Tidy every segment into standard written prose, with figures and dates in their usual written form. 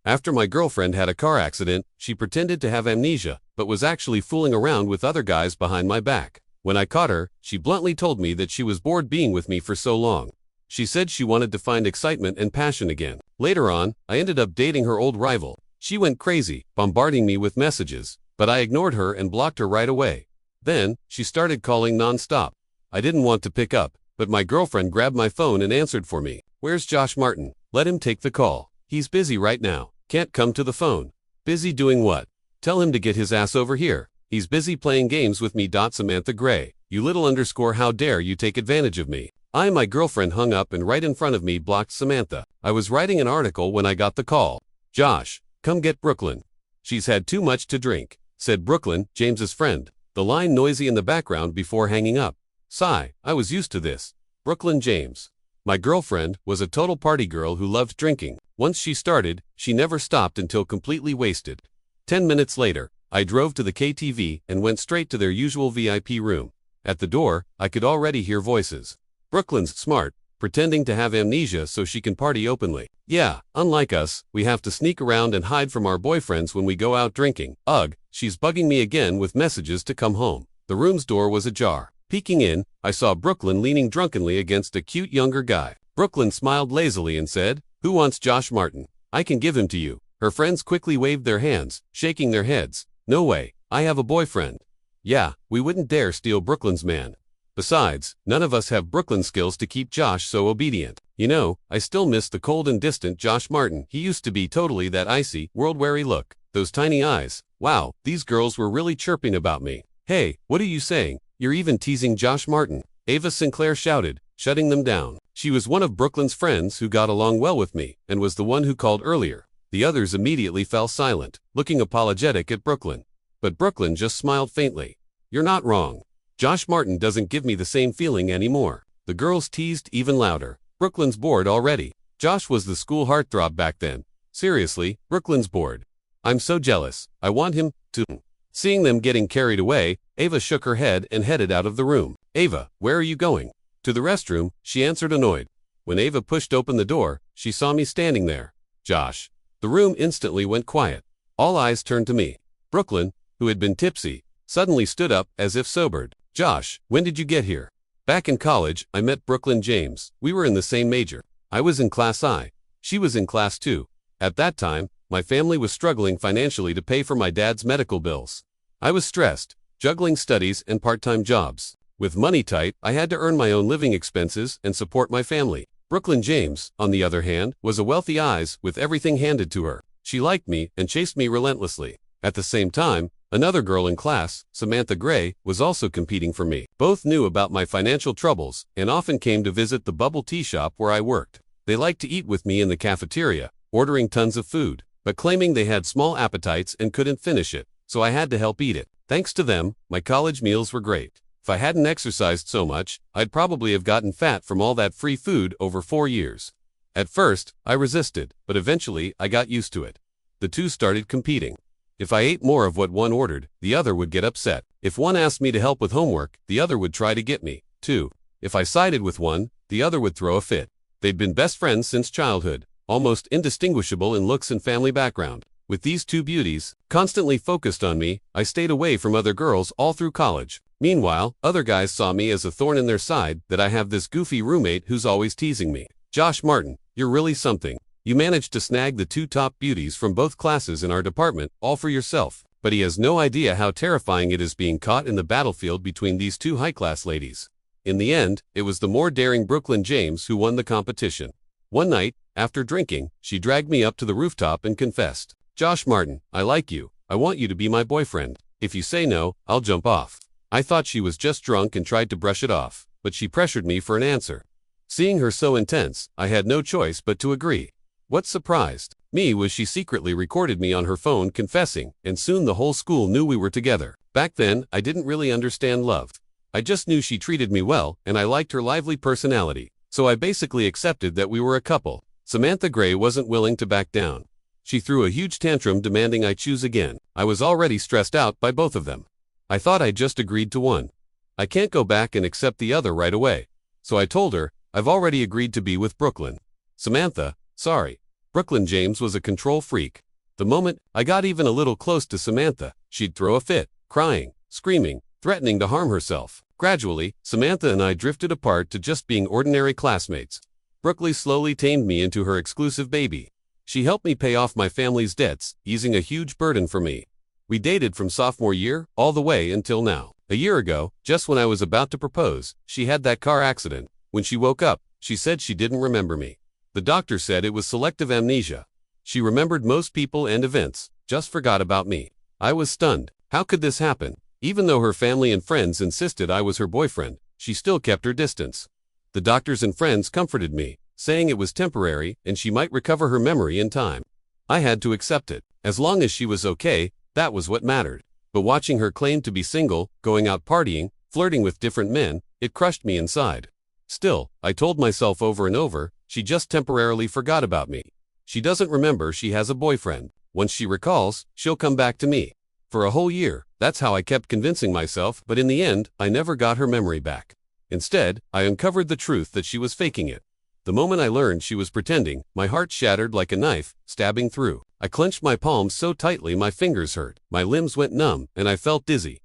After my girlfriend had a car accident, she pretended to have amnesia, but was actually fooling around with other guys behind my back. When I caught her, she bluntly told me that she was bored being with me for so long. She said she wanted to find excitement and passion again. Later on, I ended up dating her old rival. She went crazy, bombarding me with messages, but I ignored her and blocked her right away. Then, she started calling non-stop. I didn't want to pick up, but my girlfriend grabbed my phone and answered for me. "Where's Josh Martin? Let him take the call. He's busy right now. Can't come to the phone." "Busy doing what? Tell him to get his ass over here. He's busy playing games with me." Samantha Gray, you little underscore how dare you take advantage of me. My girlfriend hung up and right in front of me blocked Samantha. I was writing an article when I got the call. "Josh, come get Brooklyn. She's had too much to drink," said Brooklyn, James's friend, the line noisy in the background before hanging up. Sigh, I was used to this. Brooklyn James. My girlfriend was a total party girl who loved drinking. Once she started, she never stopped until completely wasted. 10 minutes later, I drove to the KTV and went straight to their usual VIP room. At the door, I could already hear voices. "Brooklyn's smart, pretending to have amnesia so she can party openly. Yeah, unlike us, we have to sneak around and hide from our boyfriends when we go out drinking. Ugh, she's bugging me again with messages to come home." The room's door was ajar. Peeking in, I saw Brooklyn leaning drunkenly against a cute younger guy. Brooklyn smiled lazily and said, "Who wants Josh Martin? I can give him to you." Her friends quickly waved their hands, shaking their heads. "No way, I have a boyfriend." "Yeah, we wouldn't dare steal Brooklyn's man. Besides, none of us have Brooklyn skills to keep Josh so obedient. You know, I still miss the cold and distant Josh Martin. He used to be totally that icy, world-weary look. Those tiny eyes. Wow, these girls were really chirping about me." "Hey, what are you saying? You're even teasing Josh Martin," Ava Sinclair shouted, shutting them down. She was one of Brooklyn's friends who got along well with me, and was the one who called earlier. The others immediately fell silent, looking apologetic at Brooklyn. But Brooklyn just smiled faintly. "You're not wrong. Josh Martin doesn't give me the same feeling anymore." The girls teased even louder. "Brooklyn's bored already. Josh was the school heartthrob back then. Seriously, Brooklyn's bored. I'm so jealous. I want him to." Seeing them getting carried away, Ava shook her head and headed out of the room. "Ava, where are you going?" "To the restroom," she answered annoyed. When Ava pushed open the door, she saw me standing there. "Josh." The room instantly went quiet. All eyes turned to me. Brooklyn, who had been tipsy, suddenly stood up as if sobered. "Josh, when did you get here?" "Back in college, I met Brooklyn James. We were in the same major. I was in Class I. She was in Class II. At that time, my family was struggling financially to pay for my dad's medical bills. I was stressed, juggling studies and part-time jobs. With money tight, I had to earn my own living expenses and support my family. Brooklyn James, on the other hand, was a wealthy eyes with everything handed to her. She liked me and chased me relentlessly. At the same time, another girl in class, Samantha Gray, was also competing for me. Both knew about my financial troubles and often came to visit the bubble tea shop where I worked. They liked to eat with me in the cafeteria, ordering tons of food, but claiming they had small appetites and couldn't finish it, so I had to help eat it. Thanks to them, my college meals were great. If I hadn't exercised so much, I'd probably have gotten fat from all that free food over 4 years. At first, I resisted, but eventually I got used to it. The two started competing. If I ate more of what one ordered, the other would get upset. If one asked me to help with homework, the other would try to get me, too. If I sided with one, the other would throw a fit. They'd been best friends since childhood, almost indistinguishable in looks and family background. With these two beauties constantly focused on me, I stayed away from other girls all through college. Meanwhile, other guys saw me as a thorn in their side, that I have this goofy roommate who's always teasing me. "Josh Martin, you're really something. You managed to snag the two top beauties from both classes in our department, all for yourself." But he has no idea how terrifying it is being caught in the battlefield between these two high-class ladies. In the end, it was the more daring Brooklyn James who won the competition. One night, after drinking, she dragged me up to the rooftop and confessed. "Josh Martin, I like you. I want you to be my boyfriend. If you say no, I'll jump off." I thought she was just drunk and tried to brush it off, but she pressured me for an answer. Seeing her so intense, I had no choice but to agree. What surprised me was she secretly recorded me on her phone confessing, and soon the whole school knew we were together. Back then, I didn't really understand love. I just knew she treated me well, and I liked her lively personality, so I basically accepted that we were a couple. Samantha Gray wasn't willing to back down. She threw a huge tantrum demanding I choose again. I was already stressed out by both of them. I thought I'd just agreed to one. I can't go back and accept the other right away. So I told her, I've already agreed to be with Brooklyn. "Samantha, sorry. Brooklyn James was a control freak. The moment I got even a little close to Samantha, she'd throw a fit, crying, screaming, threatening to harm herself. Gradually, Samantha and I drifted apart to just being ordinary classmates. Brooklyn slowly tamed me into her exclusive baby. She helped me pay off my family's debts, easing a huge burden for me. We dated from sophomore year all the way until now. A year ago, just when I was about to propose, she had that car accident. When she woke up, she said she didn't remember me. The doctor said it was selective amnesia. She remembered most people and events, just forgot about me. I was stunned. How could this happen? Even though her family and friends insisted I was her boyfriend, she still kept her distance. The doctors and friends comforted me, saying it was temporary and she might recover her memory in time. I had to accept it. As long as she was okay, that was what mattered. But watching her claim to be single, going out partying, flirting with different men, it crushed me inside. Still, I told myself over and over, she just temporarily forgot about me. She doesn't remember she has a boyfriend. Once she recalls, she'll come back to me. For a whole year, that's how I kept convincing myself, but in the end, I never got her memory back. Instead, I uncovered the truth that she was faking it. The moment I learned she was pretending, my heart shattered like a knife, stabbing through. I clenched my palms so tightly my fingers hurt, my limbs went numb, and I felt dizzy.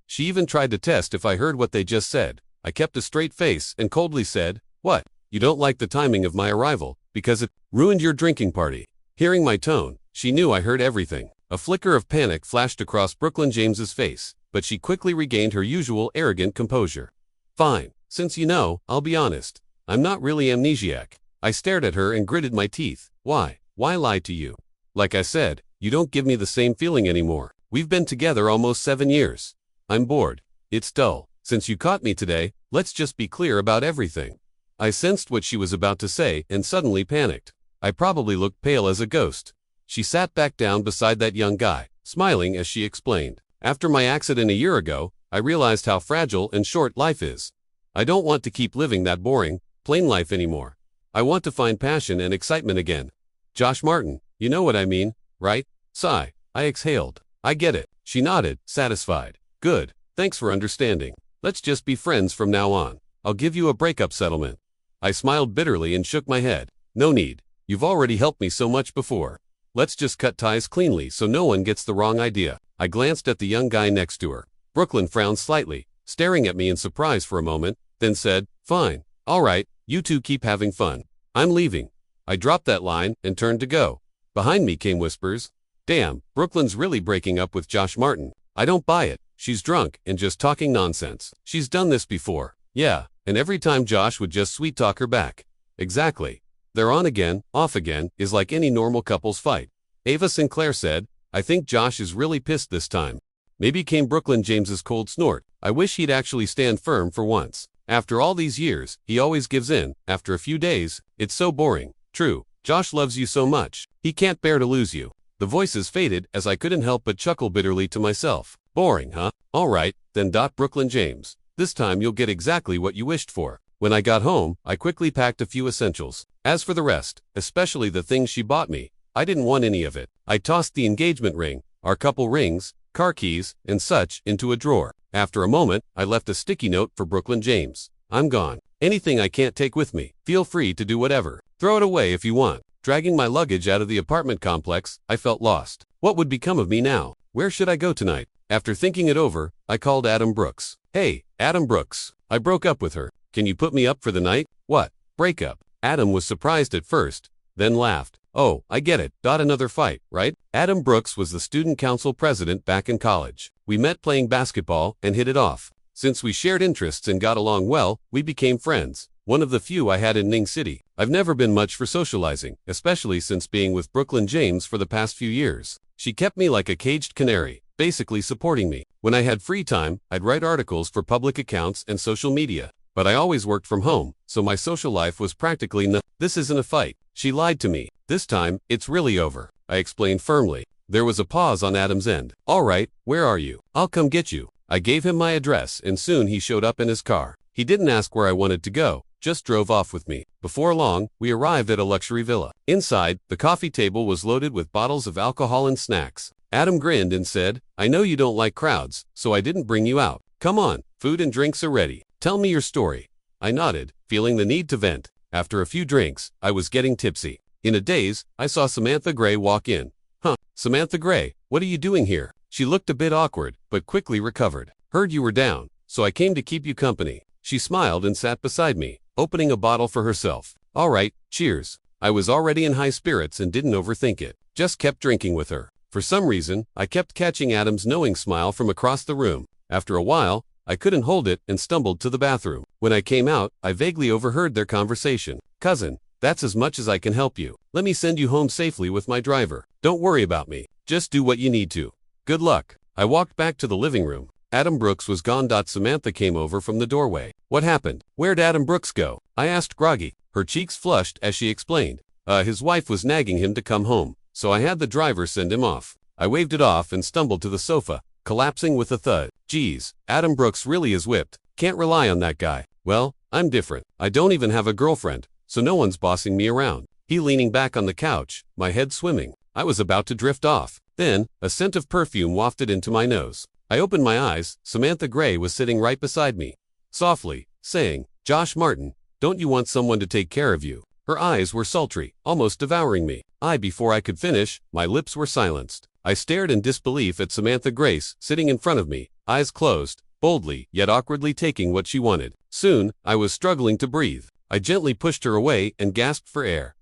She even tried to test if I heard what they just said. I kept a straight face and coldly said, "What? You don't like the timing of my arrival, because it ruined your drinking party." Hearing my tone, she knew I heard everything. A flicker of panic flashed across Brooklyn James's face, but she quickly regained her usual arrogant composure. "Fine, since you know, I'll be honest. I'm not really amnesiac." I stared at her and gritted my teeth. Why? Why lie to you? Like I said, you don't give me the same feeling anymore. We've been together almost 7 years. I'm bored. It's dull. Since you caught me today, let's just be clear about everything. I sensed what she was about to say and suddenly panicked. I probably looked pale as a ghost. She sat back down beside that young guy, smiling as she explained. After my accident a year ago, I realized how fragile and short life is. I don't want to keep living that boring, plain life anymore. I want to find passion and excitement again. Josh Martin, you know what I mean, right? Sigh. I exhaled. I get it. She nodded, satisfied. Good. Thanks for understanding. Let's just be friends from now on. I'll give you a breakup settlement. I smiled bitterly and shook my head. No need. You've already helped me so much before. Let's just cut ties cleanly so no one gets the wrong idea. I glanced at the young guy next to her. Brooklyn frowned slightly, staring at me in surprise for a moment, then said, "Fine. All right, you two keep having fun. I'm leaving." I dropped that line and turned to go. Behind me came whispers. Damn, Brooklyn's really breaking up with Josh Martin. I don't buy it. She's drunk and just talking nonsense. She's done this before. Yeah, and every time Josh would just sweet talk her back. Exactly. They're on again, off again, is like any normal couple's fight. Ava Sinclair said, "I think Josh is really pissed this time." Maybe came Brooklyn James's cold snort. I wish he'd actually stand firm for once. After all these years, he always gives in. After a few days, it's so boring. True, Josh loves you so much. He can't bear to lose you. The voices faded as I couldn't help but chuckle bitterly to myself. Boring, huh? All right, then. Brooklyn James. This time you'll get exactly what you wished for. When I got home, I quickly packed a few essentials. As for the rest, especially the things she bought me, I didn't want any of it. I tossed the engagement ring, our couple rings, car keys, and such into a drawer. After a moment, I left a sticky note for Brooklyn James. "I'm gone. Anything I can't take with me, feel free to do whatever. Throw it away if you want." Dragging my luggage out of the apartment complex, I felt lost. What would become of me now? Where should I go tonight? After thinking it over, I called Adam Brooks. "Hey, Adam Brooks. I broke up with her. Can you put me up for the night?" "What? Breakup?" Adam was surprised at first, then laughed. "Oh, I get it. Another fight, right?" Adam Brooks was the student council president back in college. We met playing basketball and hit it off. Since we shared interests and got along well, we became friends. One of the few I had in Ning City. I've never been much for socializing, especially since being with Brooklyn James for the past few years. She kept me like a caged canary, basically supporting me. When I had free time, I'd write articles for public accounts and social media. But I always worked from home, so my social life was practically nothing. "This isn't a fight." She lied to me. "This time, it's really over," I explained firmly. There was a pause on Adam's end. "All right, where are you? I'll come get you." I gave him my address and soon he showed up in his car. He didn't ask where I wanted to go, just drove off with me. Before long, we arrived at a luxury villa. Inside, the coffee table was loaded with bottles of alcohol and snacks. Adam grinned and said, "I know you don't like crowds, so I didn't bring you out. Come on, food and drinks are ready. Tell me your story." I nodded, feeling the need to vent. After a few drinks, I was getting tipsy. In a daze, I saw Samantha Gray walk in. Huh, Samantha Gray, what are you doing here? She looked a bit awkward, but quickly recovered. Heard you were down, so I came to keep you company. She smiled and sat beside me, opening a bottle for herself. All right, cheers. I was already in high spirits and didn't overthink it. Just kept drinking with her. For some reason, I kept catching Adam's knowing smile from across the room. After a while, I couldn't hold it and stumbled to the bathroom. When I came out, I vaguely overheard their conversation. Cousin, that's as much as I can help you. Let me send you home safely with my driver. Don't worry about me. Just do what you need to. Good luck. I walked back to the living room. Adam Brooks was gone. Samantha came over from the doorway. What happened? Where'd Adam Brooks go? I asked groggy. Her cheeks flushed as she explained. His wife was nagging him to come home, so I had the driver send him off. I waved it off and stumbled to the sofa, collapsing with a thud. Geez, Adam Brooks really is whipped. Can't rely on that guy. Well, I'm different. I don't even have a girlfriend, so no one's bossing me around. He leaning back on the couch, my head swimming. I was about to drift off. Then, a scent of perfume wafted into my nose. I opened my eyes. Samantha Gray was sitting right beside me, softly, saying, Josh Martin, don't you want someone to take care of you? Her eyes were sultry, almost devouring me. Before I could finish, my lips were silenced. I stared in disbelief at Samantha Grace, sitting in front of me, eyes closed, boldly, yet awkwardly taking what she wanted. Soon, I was struggling to breathe. I gently pushed her away and gasped for air.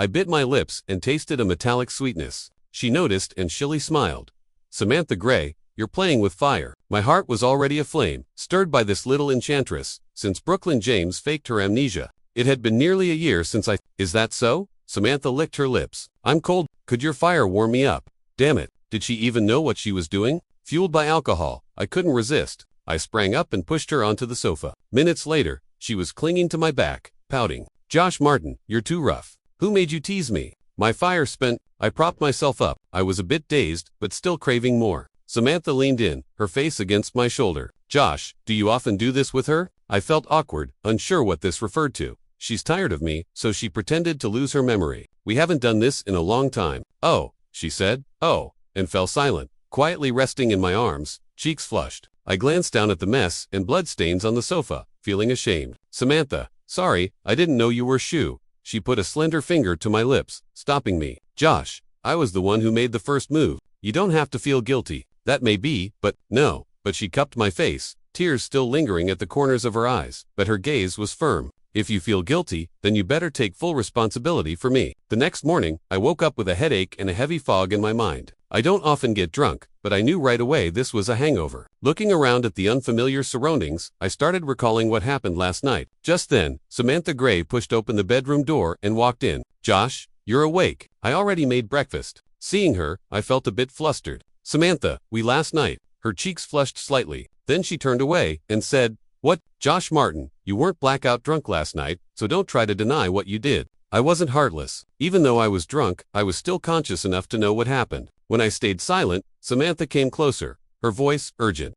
I bit my lips and tasted a metallic sweetness. She noticed and shilly smiled. Samantha Gray, you're playing with fire. My heart was already aflame, stirred by this little enchantress, since Brooklyn James faked her amnesia. It had been nearly a year since Is that so? Samantha licked her lips. I'm cold. Could your fire warm me up? Damn it. Did she even know what she was doing? Fueled by alcohol, I couldn't resist. I sprang up and pushed her onto the sofa. Minutes later, she was clinging to my back, pouting. Josh Martin, you're too rough. Who made you tease me? My fire spent. I propped myself up. I was a bit dazed, but still craving more. Samantha leaned in, her face against my shoulder. Josh, do you often do this with her? I felt awkward, unsure what this referred to. She's tired of me, so she pretended to lose her memory. We haven't done this in a long time. Oh, she said. Oh, and fell silent, quietly resting in my arms, cheeks flushed. I glanced down at the mess and bloodstains on the sofa, feeling ashamed. Samantha, sorry, I didn't know you were Shu. She put a slender finger to my lips, stopping me. Josh, I was the one who made the first move. You don't have to feel guilty. That may be, but no. But she cupped my face, tears still lingering at the corners of her eyes, but her gaze was firm. If you feel guilty, then you better take full responsibility for me. The next morning, I woke up with a headache and a heavy fog in my mind. I don't often get drunk, but I knew right away this was a hangover. Looking around at the unfamiliar surroundings, I started recalling what happened last night. Just then, Samantha Gray pushed open the bedroom door and walked in. Josh, you're awake. I already made breakfast. Seeing her, I felt a bit flustered. Samantha, we last night. Her cheeks flushed slightly. Then she turned away and said, What? Josh Martin, you weren't blackout drunk last night, so don't try to deny what you did. I wasn't heartless. Even though I was drunk, I was still conscious enough to know what happened. When I stayed silent, Samantha came closer, her voice urgent.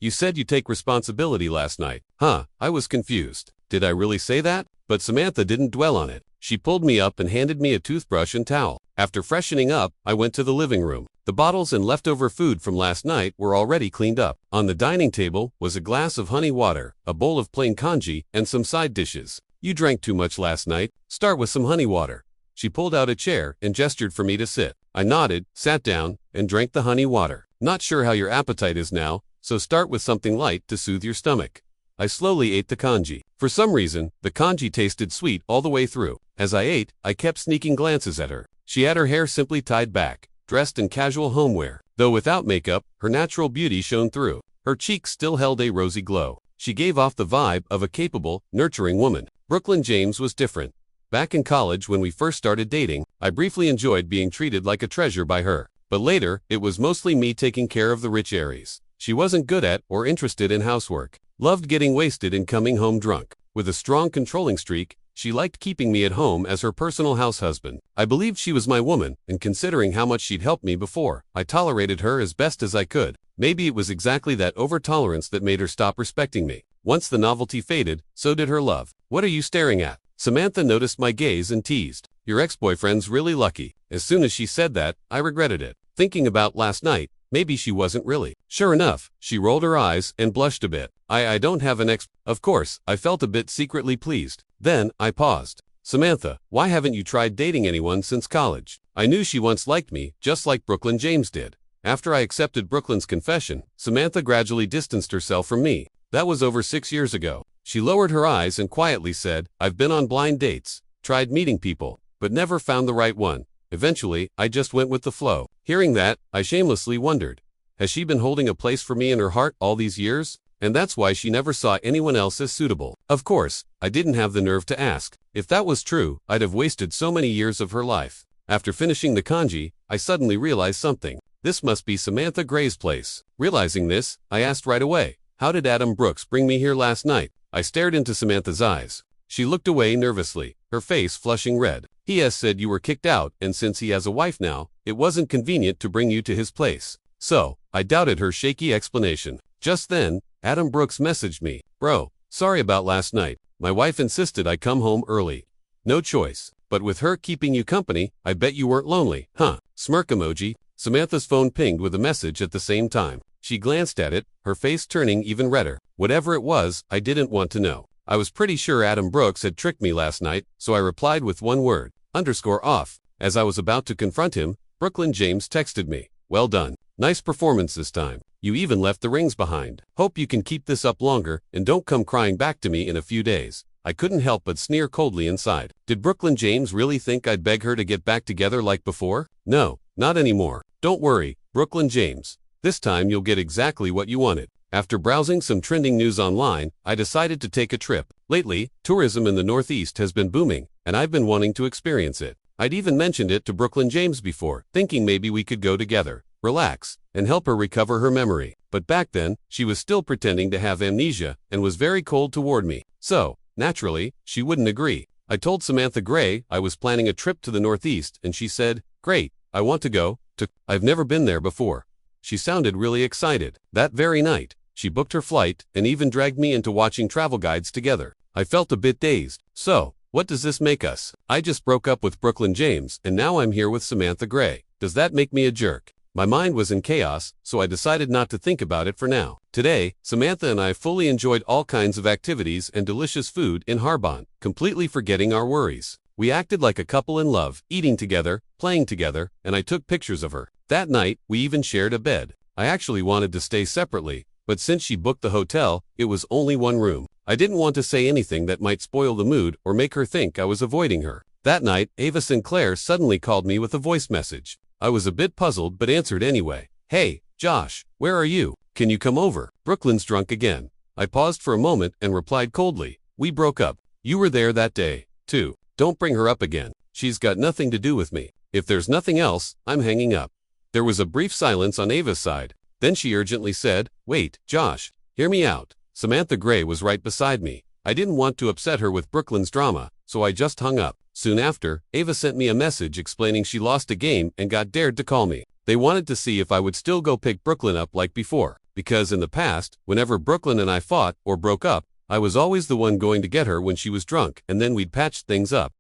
You said you take responsibility last night. I was confused. Did I really say that? But Samantha didn't dwell on it. She pulled me up and handed me a toothbrush and towel. After freshening up, I went to the living room. The bottles and leftover food from last night were already cleaned up. On the dining table was a glass of honey water, a bowl of plain congee, and some side dishes. You drank too much last night. Start with some honey water. She pulled out a chair and gestured for me to sit. I nodded, sat down, and drank the honey water. Not sure how your appetite is now, so start with something light to soothe your stomach. I slowly ate the congee. For some reason, the congee tasted sweet all the way through. As I ate, I kept sneaking glances at her. She had her hair simply tied back, dressed in casual homewear. Though without makeup, her natural beauty shone through. Her cheeks still held a rosy glow. She gave off the vibe of a capable, nurturing woman. Brooklyn James was different. Back in college when we first started dating, I briefly enjoyed being treated like a treasure by her. But later, it was mostly me taking care of the rich Aries. She wasn't good at or interested in housework. Loved getting wasted and coming home drunk. With a strong controlling streak, she liked keeping me at home as her personal house husband. I believed she was my woman, and considering how much she'd helped me before, I tolerated her as best as I could. Maybe it was exactly that over-tolerance that made her stop respecting me. Once the novelty faded, so did her love. What are you staring at? Samantha noticed my gaze and teased. Your ex-boyfriend's really lucky. As soon as she said that, I regretted it. Thinking about last night, maybe she wasn't really. Sure enough, she rolled her eyes and blushed a bit. I don't have an ex. Of course, I felt a bit secretly pleased. Then, I paused. Samantha, why haven't you tried dating anyone since college? I knew she once liked me, just like Brooklyn James did. After I accepted Brooklyn's confession, Samantha gradually distanced herself from me. That was over 6 years ago. She lowered her eyes and quietly said, I've been on blind dates, tried meeting people, but never found the right one. Eventually, I just went with the flow. Hearing that, I shamelessly wondered, has she been holding a place for me in her heart all these years? And that's why she never saw anyone else as suitable. Of course, I didn't have the nerve to ask. If that was true, I'd have wasted so many years of her life. After finishing the kanji, I suddenly realized something. This must be Samantha Gray's place. Realizing this, I asked right away, how did Adam Brooks bring me here last night? I stared into Samantha's eyes. She looked away nervously, her face flushing red. He has said you were kicked out, and since he has a wife now, it wasn't convenient to bring you to his place. So, I doubted her shaky explanation. Just then, Adam Brooks messaged me, Bro, sorry about last night. My wife insisted I come home early. No choice. But with her keeping you company, I bet you weren't lonely, huh? Smirk emoji. Samantha's phone pinged with a message at the same time. She glanced at it, her face turning even redder. Whatever it was, I didn't want to know. I was pretty sure Adam Brooks had tricked me last night, so I replied with one word, _off. As I was about to confront him, Brooklyn James texted me, well done. Nice performance this time. You even left the rings behind. Hope you can keep this up longer and don't come crying back to me in a few days. I couldn't help but sneer coldly inside. Did Brooklyn James really think I'd beg her to get back together like before? No, not anymore. Don't worry, Brooklyn James. This time you'll get exactly what you wanted. After browsing some trending news online, I decided to take a trip. Lately, tourism in the Northeast has been booming, and I've been wanting to experience it. I'd even mentioned it to Brooklyn James before, thinking maybe we could go together, relax, and help her recover her memory. But back then, she was still pretending to have amnesia and was very cold toward me. So, naturally, she wouldn't agree. I told Samantha Gray I was planning a trip to the Northeast, and she said, Great, I want to go. I've never been there before. She sounded really excited. That very night, she booked her flight and even dragged me into watching travel guides together. I felt a bit dazed. So, what does this make us? I just broke up with Brooklyn James, and now I'm here with Samantha Gray. Does that make me a jerk? My mind was in chaos, so I decided not to think about it for now. Today, Samantha and I fully enjoyed all kinds of activities and delicious food in Harbin, completely forgetting our worries. We acted like a couple in love, eating together, playing together, and I took pictures of her. That night, we even shared a bed. I actually wanted to stay separately, but since she booked the hotel, it was only one room. I didn't want to say anything that might spoil the mood or make her think I was avoiding her. That night, Ava Sinclair suddenly called me with a voice message. I was a bit puzzled but answered anyway. Hey, Josh, where are you? Can you come over? Brooklyn's drunk again. I paused for a moment and replied coldly. We broke up. You were there that day, too. Don't bring her up again. She's got nothing to do with me. If there's nothing else, I'm hanging up. There was a brief silence on Ava's side. Then she urgently said, Wait, Josh, hear me out. Samantha Gray was right beside me. I didn't want to upset her with Brooklyn's drama, so I just hung up. Soon after, Ava sent me a message explaining she lost a game and got dared to call me. They wanted to see if I would still go pick Brooklyn up like before, because in the past, whenever Brooklyn and I fought or broke up, I was always the one going to get her when she was drunk, and then we'd patch things up.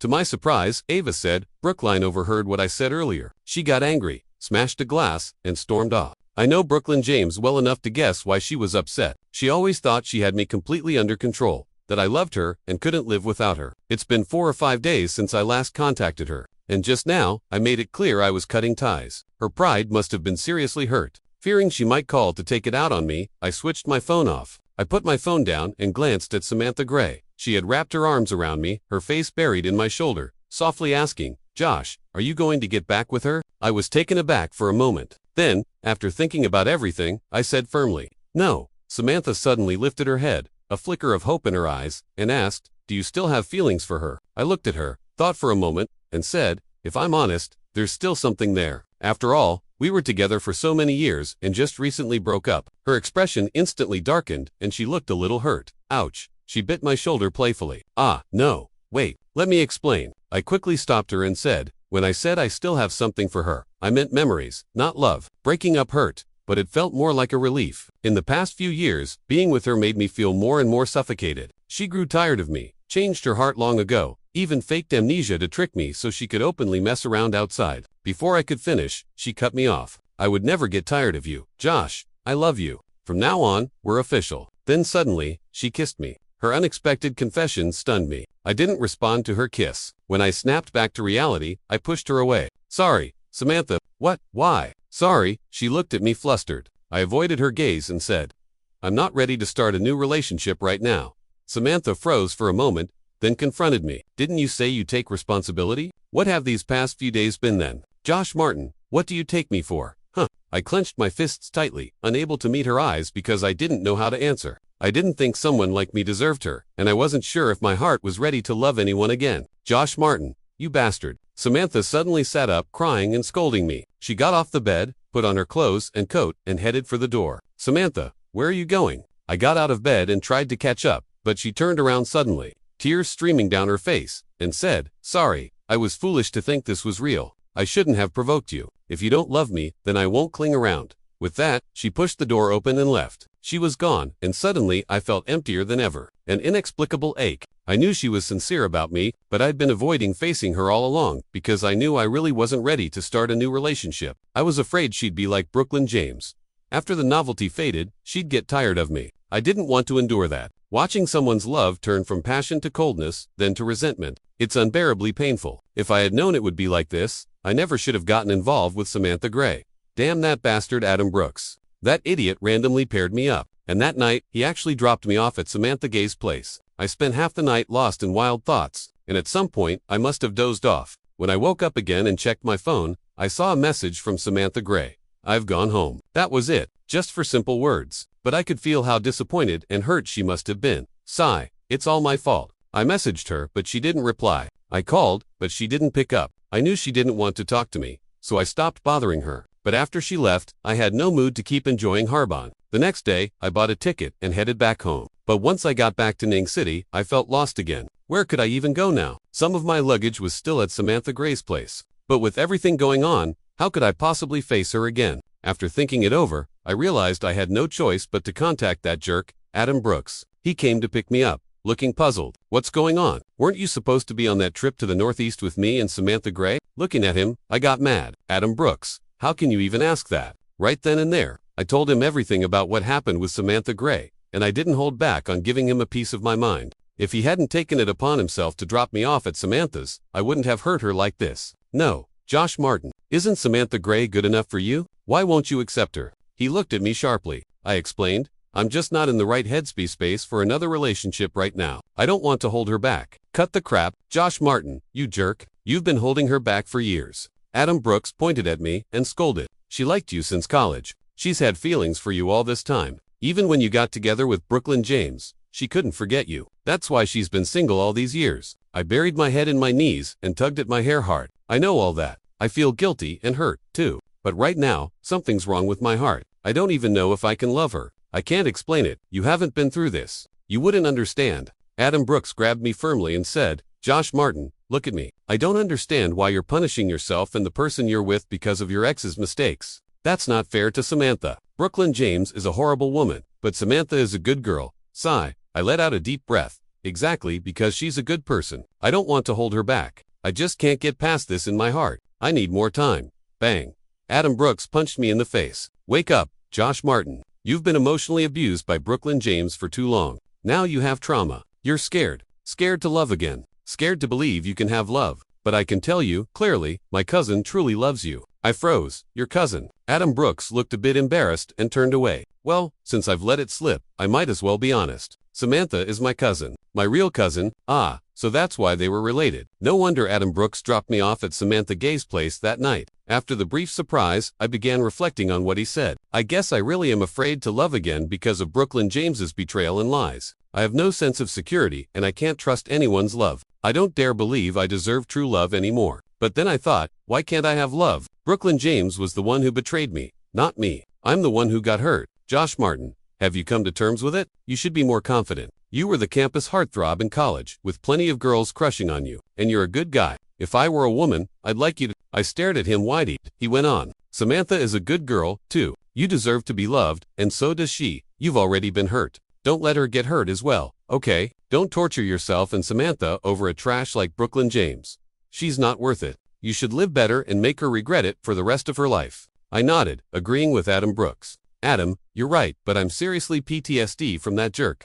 To my surprise, Ava said, Brookline overheard what I said earlier. She got angry, smashed a glass, and stormed off. I know Brooklyn James well enough to guess why she was upset. She always thought she had me completely under control, that I loved her and couldn't live without her. It's been 4 or 5 days since I last contacted her, and just now, I made it clear I was cutting ties. Her pride must have been seriously hurt. Fearing she might call to take it out on me, I switched my phone off. I put my phone down and glanced at Samantha Gray. She had wrapped her arms around me, her face buried in my shoulder, softly asking, Josh, are you going to get back with her? I was taken aback for a moment. Then, after thinking about everything, I said firmly, No. Samantha suddenly lifted her head, a flicker of hope in her eyes, and asked, Do you still have feelings for her? I looked at her, thought for a moment, and said, If I'm honest, there's still something there. After all, we were together for so many years and just recently broke up. Her expression instantly darkened, and she looked a little hurt. Ouch. She bit my shoulder playfully. No. Wait, let me explain. I quickly stopped her and said, When I said I still have something for her, I meant memories, not love. Breaking up hurt, but it felt more like a relief. In the past few years, being with her made me feel more and more suffocated. She grew tired of me, changed her heart long ago, even faked amnesia to trick me so she could openly mess around outside. Before I could finish, she cut me off. I would never get tired of you. Josh, I love you. From now on, we're official. Then suddenly, she kissed me. Her unexpected confession stunned me. I didn't respond to her kiss. When I snapped back to reality, I pushed her away. Sorry, Samantha. What? Why? Sorry, she looked at me flustered. I avoided her gaze and said, I'm not ready to start a new relationship right now. Samantha froze for a moment, then confronted me. Didn't you say you take responsibility? What have these past few days been then? Josh Martin, what do you take me for? Huh. I clenched my fists tightly, unable to meet her eyes because I didn't know how to answer. I didn't think someone like me deserved her, and I wasn't sure if my heart was ready to love anyone again. Josh Martin, you bastard. Samantha suddenly sat up, crying and scolding me. She got off the bed, put on her clothes and coat, and headed for the door. Samantha, where are you going? I got out of bed and tried to catch up, but she turned around suddenly, tears streaming down her face, and said, Sorry, I was foolish to think this was real. I shouldn't have provoked you. If you don't love me, then I won't cling around. With that, she pushed the door open and left. She was gone, and suddenly I felt emptier than ever. An inexplicable ache. I knew she was sincere about me, but I'd been avoiding facing her all along because I knew I really wasn't ready to start a new relationship. I was afraid she'd be like Brooklyn James. After the novelty faded, she'd get tired of me. I didn't want to endure that. Watching someone's love turn from passion to coldness, then to resentment. It's unbearably painful. If I had known it would be like this, I never should have gotten involved with Samantha Gray. Damn that bastard Adam Brooks. That idiot randomly paired me up. And that night, he actually dropped me off at Samantha Gay's place. I spent half the night lost in wild thoughts, and at some point, I must have dozed off. When I woke up again and checked my phone, I saw a message from Samantha Gray. I've gone home. That was it, just for simple words. But I could feel how disappointed and hurt she must have been. Sigh, it's all my fault. I messaged her, but she didn't reply. I called, but she didn't pick up. I knew she didn't want to talk to me, so I stopped bothering her. But after she left, I had no mood to keep enjoying Harbon. The next day, I bought a ticket and headed back home. But once I got back to Ning City, I felt lost again. Where could I even go now? Some of my luggage was still at Samantha Gray's place. But with everything going on, how could I possibly face her again? After thinking it over, I realized I had no choice but to contact that jerk, Adam Brooks. He came to pick me up, looking puzzled. What's going on? Weren't you supposed to be on that trip to the Northeast with me and Samantha Gray? Looking at him, I got mad. Adam Brooks, how can you even ask that? Right then and there, I told him everything about what happened with Samantha Gray, and I didn't hold back on giving him a piece of my mind. If he hadn't taken it upon himself to drop me off at Samantha's, I wouldn't have hurt her like this. No, Josh Martin, isn't Samantha Gray good enough for you? Why won't you accept her? He looked at me sharply. I explained, I'm just not in the right headspace for another relationship right now. I don't want to hold her back. Cut the crap, Josh Martin, you jerk. You've been holding her back for years. Adam Brooks pointed at me and scolded. She liked you since college. She's had feelings for you all this time. Even when you got together with Brooklyn James, she couldn't forget you. That's why she's been single all these years. I buried my head in my knees and tugged at my hair hard. I know all that. I feel guilty and hurt, too. But right now, something's wrong with my heart. I don't even know if I can love her. I can't explain it. You haven't been through this. You wouldn't understand. Adam Brooks grabbed me firmly and said, Josh Martin, look at me. I don't understand why you're punishing yourself and the person you're with because of your ex's mistakes. That's not fair to Samantha. Brooklyn James is a horrible woman, but Samantha is a good girl. Sigh. I let out a deep breath. Exactly, because she's a good person. I don't want to hold her back. I just can't get past this in my heart. I need more time. Bang. Adam Brooks punched me in the face. Wake up, Josh Martin. You've been emotionally abused by Brooklyn James for too long. Now you have trauma. You're scared. Scared to love again. Scared to believe you can have love. But I can tell you, clearly, my cousin truly loves you. I froze. Your cousin. Adam Brooks looked a bit embarrassed and turned away. Well, since I've let it slip, I might as well be honest. Samantha is my cousin. My real cousin. Ah, so that's why they were related. No wonder Adam Brooks dropped me off at Samantha Gay's place that night. After the brief surprise, I began reflecting on what he said. I guess I really am afraid to love again because of Brooklyn James's betrayal and lies. I have no sense of security and I can't trust anyone's love. I don't dare believe I deserve true love anymore. But then I thought, why can't I have love? Brooklyn James was the one who betrayed me, not me. I'm the one who got hurt. Josh Martin, have you come to terms with it? You should be more confident. You were the campus heartthrob in college, with plenty of girls crushing on you, and you're a good guy. If I were a woman, I'd like you to. I stared at him wide-eyed. He went on. Samantha is a good girl, too. You deserve to be loved, and so does she. You've already been hurt. Don't let her get hurt as well, okay? Don't torture yourself and Samantha over a trash like Brooklyn James. She's not worth it. You should live better and make her regret it for the rest of her life. I nodded, agreeing with Adam Brooks. Adam, you're right, but I'm seriously PTSD from that jerk.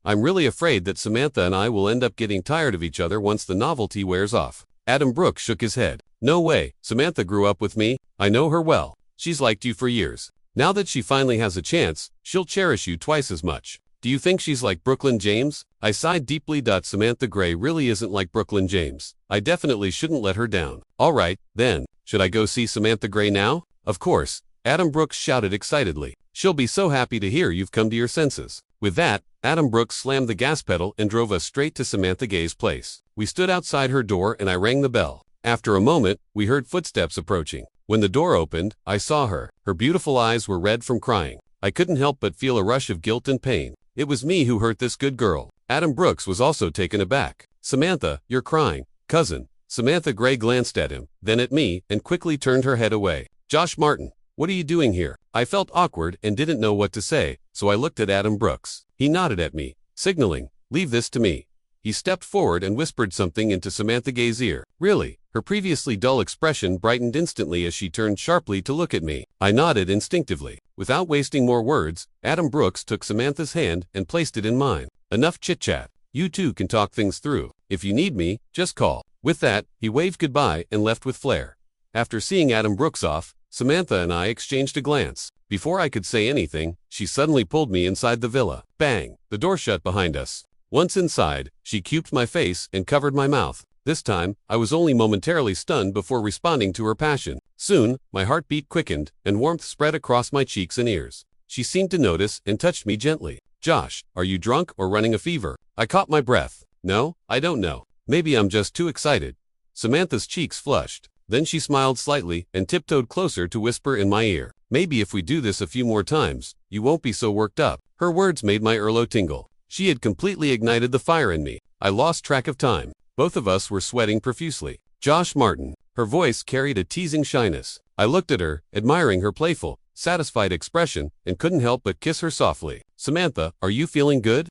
I'm really afraid that Samantha and I will end up getting tired of each other once the novelty wears off. Adam Brooks shook his head. No way, Samantha grew up with me. I know her well. She's liked you for years. Now that she finally has a chance, she'll cherish you twice as much. Do you think she's like Brooklyn James? I sighed deeply. Samantha Gray really isn't like Brooklyn James. I definitely shouldn't let her down. Alright, then, should I go see Samantha Gray now? Of course, Adam Brooks shouted excitedly. She'll be so happy to hear you've come to your senses. With that, Adam Brooks slammed the gas pedal and drove us straight to Samantha Gay's place. We stood outside her door and I rang the bell. After a moment, we heard footsteps approaching. When the door opened, I saw her. Her beautiful eyes were red from crying. I couldn't help but feel a rush of guilt and pain. It was me who hurt this good girl. Adam Brooks was also taken aback. Samantha, you're crying. Cousin. Samantha Gray glanced at him, then at me, and quickly turned her head away. Josh Martin, what are you doing here? I felt awkward and didn't know what to say, so I looked at Adam Brooks. He nodded at me, signaling, leave this to me. He stepped forward and whispered something into Samantha Gay's ear. Really? Her previously dull expression brightened instantly as she turned sharply to look at me. I nodded instinctively. Without wasting more words, Adam Brooks took Samantha's hand and placed it in mine. Enough chit-chat. You two can talk things through. If you need me, just call. With that, he waved goodbye and left with flair. After seeing Adam Brooks off, Samantha and I exchanged a glance. Before I could say anything, she suddenly pulled me inside the villa. Bang! The door shut behind us. Once inside, she cuped my face and covered my mouth. This time, I was only momentarily stunned before responding to her passion. Soon, my heartbeat quickened, and warmth spread across my cheeks and ears. She seemed to notice and touched me gently. Josh, are you drunk or running a fever? I caught my breath. No, I don't know. Maybe I'm just too excited. Samantha's cheeks flushed. Then she smiled slightly and tiptoed closer to whisper in my ear. Maybe if we do this a few more times, you won't be so worked up. Her words made my earlobe tingle. She had completely ignited the fire in me. I lost track of time. Both of us were sweating profusely. Josh Martin. Her voice carried a teasing shyness. I looked at her, admiring her playful, satisfied expression, and couldn't help but kiss her softly. Samantha, are you feeling good?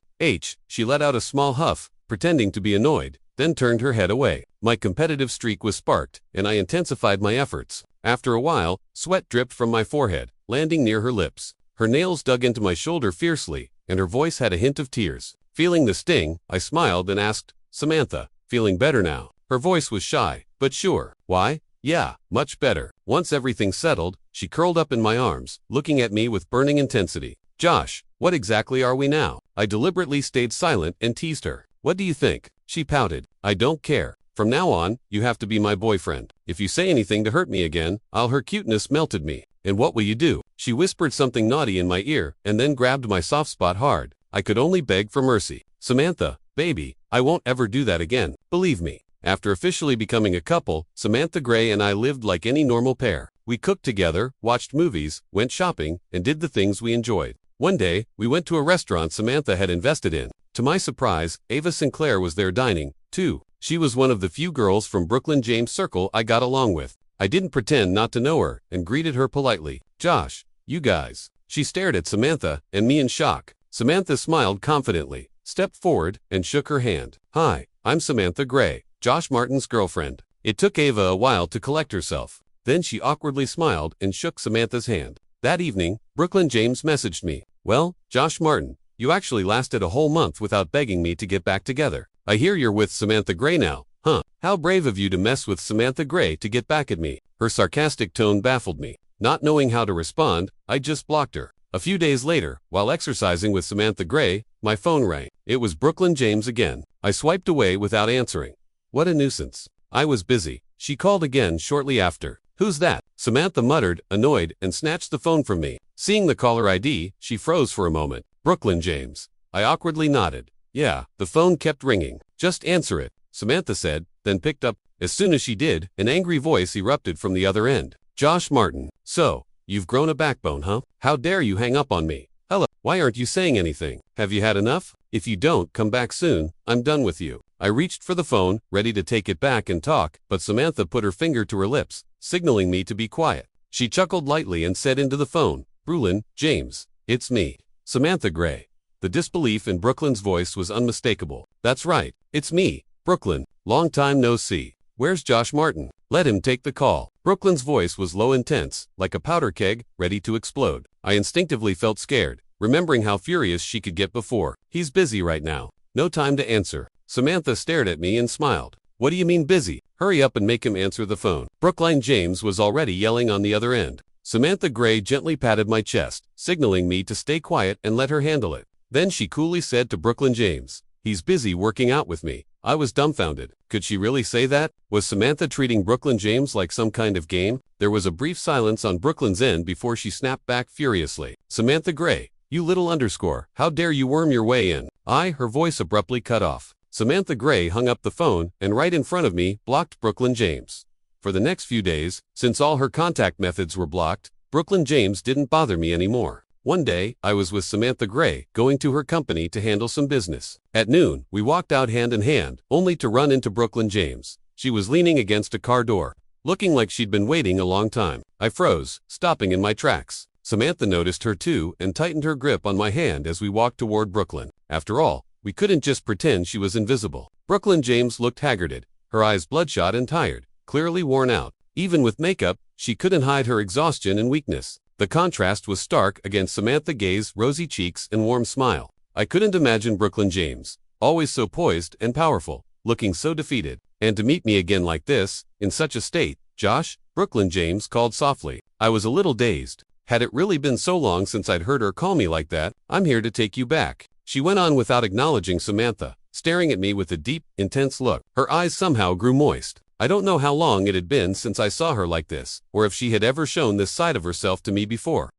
She let out a small huff, pretending to be annoyed, then turned her head away. My competitive streak was sparked, and I intensified my efforts. After a while, sweat dripped from my forehead, landing near her lips. Her nails dug into my shoulder fiercely, and her voice had a hint of tears. Feeling the sting, I smiled and asked, Samantha, feeling better now? Her voice was shy, but sure. Why? Yeah, much better. Once everything settled, she curled up in my arms, looking at me with burning intensity. Josh, what exactly are we now? I deliberately stayed silent and teased her. What do you think? She pouted. I don't care. From now on, you have to be my boyfriend. If you say anything to hurt me again, her cuteness melted me. And what will you do? She whispered something naughty in my ear and then grabbed my soft spot hard. I could only beg for mercy. Samantha, baby, I won't ever do that again. Believe me. After officially becoming a couple, Samantha Gray and I lived like any normal pair. We cooked together, watched movies, went shopping, and did the things we enjoyed. One day, we went to a restaurant Samantha had invested in. To my surprise, Ava Sinclair was there dining, too. She was one of the few girls from Brooklyn James' circle I got along with. I didn't pretend not to know her and greeted her politely. Josh, you guys. She stared at Samantha and me in shock. Samantha smiled confidently, stepped forward, and shook her hand. Hi, I'm Samantha Gray, Josh Martin's girlfriend. It took Ava a while to collect herself. Then she awkwardly smiled and shook Samantha's hand. That evening, Brooklyn James messaged me. Well, Josh Martin, you actually lasted a whole month without begging me to get back together. I hear you're with Samantha Gray now. Huh, how brave of you to mess with Samantha Gray to get back at me. Her sarcastic tone baffled me. Not knowing how to respond, I just blocked her. A few days later, while exercising with Samantha Gray, my phone rang. It was Brooklyn James again. I swiped away without answering. What a nuisance. I was busy. She called again shortly after. Who's that? Samantha muttered, annoyed, and snatched the phone from me. Seeing the caller ID, she froze for a moment. Brooklyn James. I awkwardly nodded. Yeah, the phone kept ringing. Just answer it, Samantha said, then picked up. As soon as she did, an angry voice erupted from the other end. Josh Martin. So, you've grown a backbone, huh? How dare you hang up on me? Hello, why aren't you saying anything? Have you had enough? If you don't come back soon, I'm done with you. I reached for the phone, ready to take it back and talk, but Samantha put her finger to her lips, signaling me to be quiet. She chuckled lightly and said into the phone, Brooklyn, James, it's me, Samantha Gray. The disbelief in Brooklyn's voice was unmistakable. That's right, it's me, Brooklyn. Long time no see. Where's Josh Martin? Let him take the call. Brooklyn's voice was low and tense, like a powder keg, ready to explode. I instinctively felt scared, remembering how furious she could get before. He's busy right now. No time to answer. Samantha stared at me and smiled. What do you mean busy? Hurry up and make him answer the phone. Brookline James was already yelling on the other end. Samantha Gray gently patted my chest, signaling me to stay quiet and let her handle it. Then she coolly said to Brookline James, "He's busy working out with me." I was dumbfounded. Could she really say that? Was Samantha treating Brookline James like some kind of game? There was a brief silence on Brookline's end before she snapped back furiously. "Samantha Gray, you little underscore, how dare you worm your way in?" Her voice abruptly cut off. Samantha Gray hung up the phone and right in front of me blocked Brookline James. For the next few days, since all her contact methods were blocked, Brookline James didn't bother me anymore. One day, I was with Samantha Gray, going to her company to handle some business. At noon, we walked out hand in hand, only to run into Brookline James. She was leaning against a car door, looking like she'd been waiting a long time. I froze, stopping in my tracks. Samantha noticed her too and tightened her grip on my hand as we walked toward Brookline. After all, we couldn't just pretend she was invisible. Brookline James looked haggarded, her eyes bloodshot and tired, clearly worn out. Even with makeup, she couldn't hide her exhaustion and weakness. The contrast was stark against Samantha Gay's rosy cheeks and warm smile. I couldn't imagine Brookline James, always so poised and powerful, looking so defeated. And to meet me again like this, in such a state. "Josh?" Brookline James called softly. I was a little dazed. Had it really been so long since I'd heard her call me like that? "I'm here to take you back," she went on without acknowledging Samantha, staring at me with a deep, intense look. Her eyes somehow grew moist. I don't know how long it had been since I saw her like this, or if she had ever shown this side of herself to me before.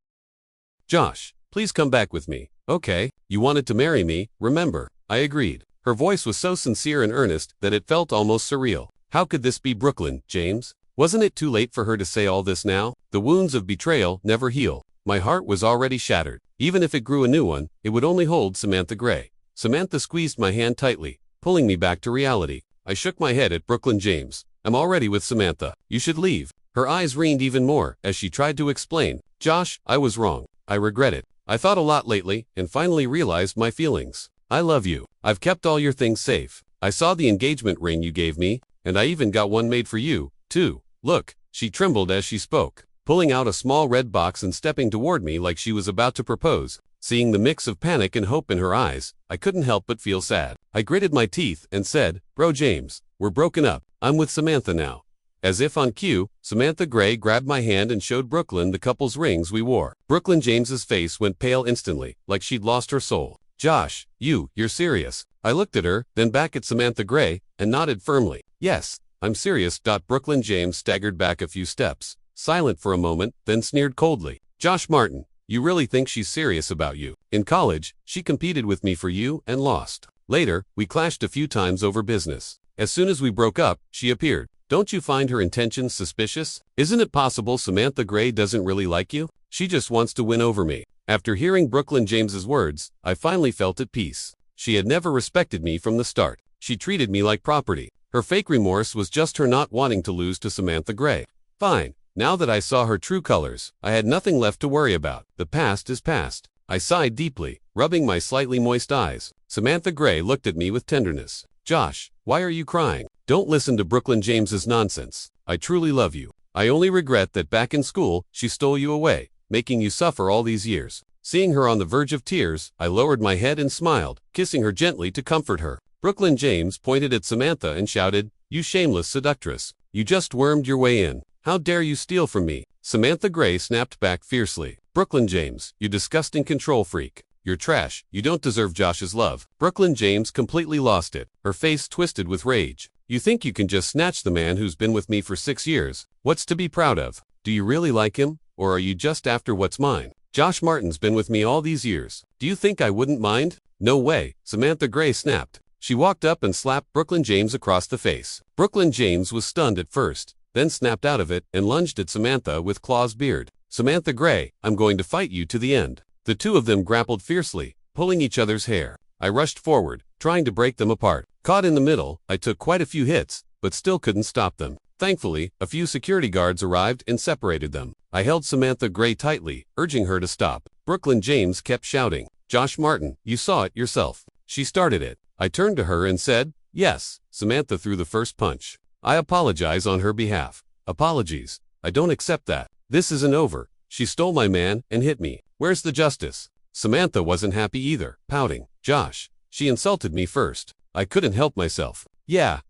"Josh, please come back with me." "Okay, you wanted to marry me, remember?" I agreed. Her voice was so sincere and earnest that it felt almost surreal. How could this be Brookline James? Wasn't it too late for her to say all this now? The wounds of betrayal never heal. My heart was already shattered. Even if it grew a new one, it would only hold Samantha Gray. Samantha squeezed my hand tightly, pulling me back to reality. I shook my head at Brookline James. "I'm already with Samantha. You should leave." Her eyes rained even more as she tried to explain. "Josh, I was wrong. I regret it. I thought a lot lately and finally realized my feelings. I love you. I've kept all your things safe. I saw the engagement ring you gave me, and I even got one made for you, too. Look." She trembled as she spoke, pulling out a small red box and stepping toward me like she was about to propose. Seeing the mix of panic and hope in her eyes, I couldn't help but feel sad. I gritted my teeth and said, "Bro James, we're broken up. I'm with Samantha now." As if on cue, Samantha Gray grabbed my hand and showed Brookline the couple's rings we wore. Brookline James's face went pale instantly, like she'd lost her soul. "Josh, you're serious?" I looked at her, then back at Samantha Gray, and nodded firmly. "Yes, I'm serious." Brookline James staggered back a few steps, silent for a moment, then sneered coldly. "Josh Martin, you really think she's serious about you? In college, she competed with me for you and lost. Later, we clashed a few times over business. As soon as we broke up, she appeared. Don't you find her intentions suspicious? Isn't it possible Samantha Gray doesn't really like you? She just wants to win over me." After hearing Brookline James's words, I finally felt at peace. She had never respected me from the start. She treated me like property. Her fake remorse was just her not wanting to lose to Samantha Gray. Fine. Now that I saw her true colors, I had nothing left to worry about. The past is past. I sighed deeply, rubbing my slightly moist eyes. Samantha Gray looked at me with tenderness. "Josh, why are you crying? Don't listen to Brookline James's nonsense. I truly love you. I only regret that back in school, she stole you away, making you suffer all these years." Seeing her on the verge of tears, I lowered my head and smiled, kissing her gently to comfort her. Brookline James pointed at Samantha and shouted, "You shameless seductress. You just wormed your way in. How dare you steal from me?" Samantha Gray snapped back fiercely. "Brookline James, you disgusting control freak. You're trash. You don't deserve Josh's love." Brookline James completely lost it, her face twisted with rage. "You think you can just snatch the man who's been with me for 6 years? What's to be proud of? Do you really like him, or are you just after what's mine? Josh Martin's been with me all these years. Do you think I wouldn't mind?" "No way," Samantha Gray snapped. She walked up and slapped Brookline James across the face. Brookline James was stunned at first, then snapped out of it and lunged at Samantha with claws beard. "Samantha Gray, I'm going to fight you to the end." The two of them grappled fiercely, pulling each other's hair. I rushed forward, trying to break them apart. Caught in the middle, I took quite a few hits, but still couldn't stop them. Thankfully, a few security guards arrived and separated them. I held Samantha Gray tightly, urging her to stop. Brookline James kept shouting, "Josh Martin, you saw it yourself. She started it." I turned to her and said, "Yes." Samantha threw the first punch. "I apologize on her behalf." "Apologies. I don't accept that. This isn't over. She stole my man and hit me. Where's the justice?" Samantha wasn't happy either, pouting. Josh, she insulted me first. I couldn't help myself. Yeah,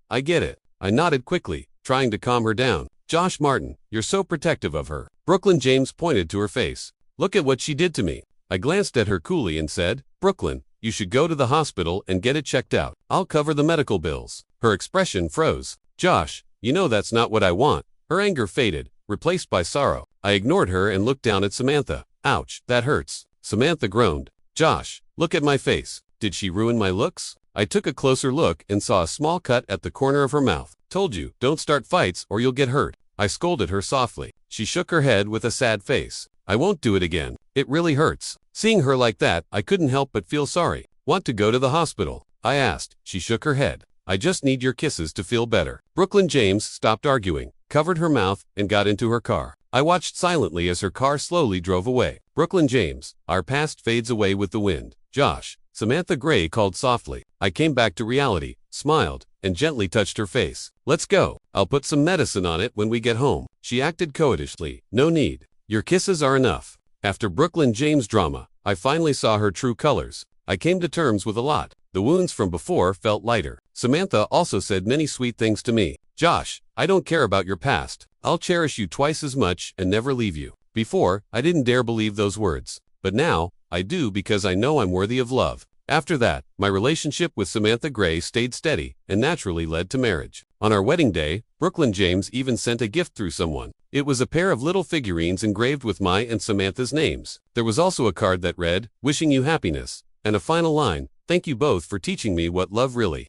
I get it. I nodded quickly, trying to calm her down. Josh Martin, you're so protective of her. Brooklyn James pointed to her face. Look at what she did to me. I glanced at her coolly and said, Brooklyn, you should go to the hospital and get it checked out. I'll cover the medical bills. Her expression froze. Josh, you know that's not what I want. Her anger faded, replaced by sorrow. I ignored her and looked down at Samantha. Ouch, that hurts. Samantha groaned. Josh, look at my face. Did she ruin my looks? I took a closer look and saw a small cut at the corner of her mouth. Told you, don't start fights or you'll get hurt. I scolded her softly. She shook her head with a sad face. I won't do it again. It really hurts. Seeing her like that, I couldn't help but feel sorry. Want to go to the hospital? I asked. She shook her head. I just need your kisses to feel better. Brooklyn James stopped arguing, covered her mouth, and got into her car. I watched silently as her car slowly drove away. Brooklyn James, our past fades away with the wind. Josh, Samantha Gray called softly. I came back to reality, smiled, and gently touched her face. Let's go. I'll put some medicine on it when we get home. She acted coquettishly. No need. Your kisses are enough. After Brooklyn James' drama, I finally saw her true colors. I came to terms with a lot. The wounds from before felt lighter. Samantha also said many sweet things to me. Josh, I don't care about your past. I'll cherish you twice as much and never leave you. Before, I didn't dare believe those words. But now, I do because I know I'm worthy of love. After that, my relationship with Samantha Gray stayed steady and naturally led to marriage. On our wedding day, Brooklyn James even sent a gift through someone. It was a pair of little figurines engraved with my and Samantha's names. There was also a card that read, "Wishing you happiness," and a final line, "Thank you both for teaching me what love really